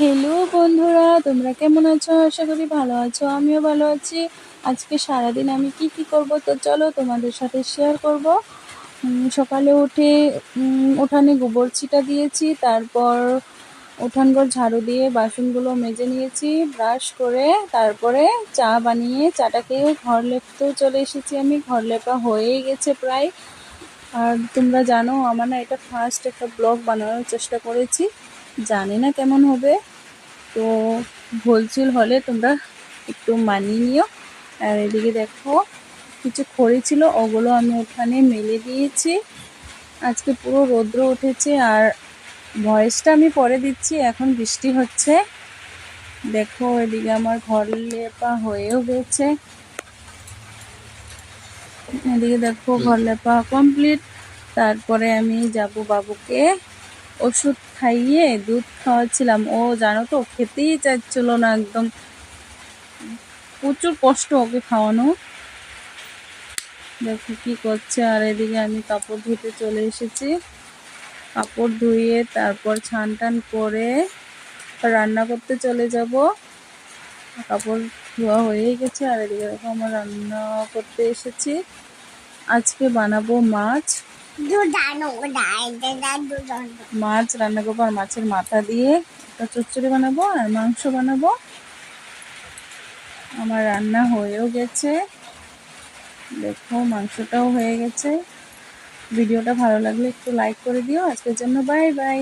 Hello বন্ধুরা, তোমরা কেমন আছো? আশা করি ভালো আছো। আমিও ভালো আছি। আজকে সারাদিন আমি কি করব, তো চলো তোমাদের সাথে শেয়ার করব। সকালে উঠে উঠানে গোবর ছিটা দিয়েছি, তারপর উঠানঘর ঝাড়ু দিয়ে বাসনগুলো মেজে নিয়েছি, ব্রাশ করে তারপরে চা বানিয়ে চাটা খেয়ে ঘর লেপতেও চলে এসেছি। আমি ঘর লেপা হয়েই গেছে প্রায়। আর তোমরা জানো আমার না এটা ফার্স্ট একটা ব্লগ বানানোর চেষ্টা করেছি, জানি না কেমন হবে, তো ভুলচুল হলে তোমরা একটু মানিয়ে নিও। আর এদিকে দেখো কিছু খড়ি ছিল, ওগুলো আমি ওখানে মেলে দিয়েছি। আজকে পুরো রৌদ্র উঠেছে, আর ভয়েসটা আমি পরে দিচ্ছি, এখন বৃষ্টি হচ্ছে। দেখো এদিকে আমার ঘর লেপা হয়েও গেছে। এদিকে দেখো ঘর লেপা কমপ্লিট। তারপরে আমি যাব বাবুকে ওষুধ খাইয়ে দুধ খাওয়াচ্ছিলাম। ও জানো তো খেতেই চাইছিল না একদম, প্রচুর কষ্ট ওকে খাওয়ানো। দেখো কি করছে। আর এদিকে আমি কাপড় ধুতে চলে এসেছি। কাপড় ধুয়ে তারপর ছান টান করে রান্না করতে চলে যাব। কাপড় ধোয়া হয়েই গেছে। আর এদিকে দেখো আমার রান্না করতে এসেছি। আজকে বানাবো মাছ রান্না করবো, আর মাছের মাথা দিয়ে একটা চচ্চড়ি বানাবো, আর মাংস বানাবো। আমার রান্না হয়েও গেছে, দেখো মাংসটাও হয়ে গেছে। ভিডিওটা ভালো লাগলে একটু লাইক করে দিও। আজকের জন্য বাই বাই।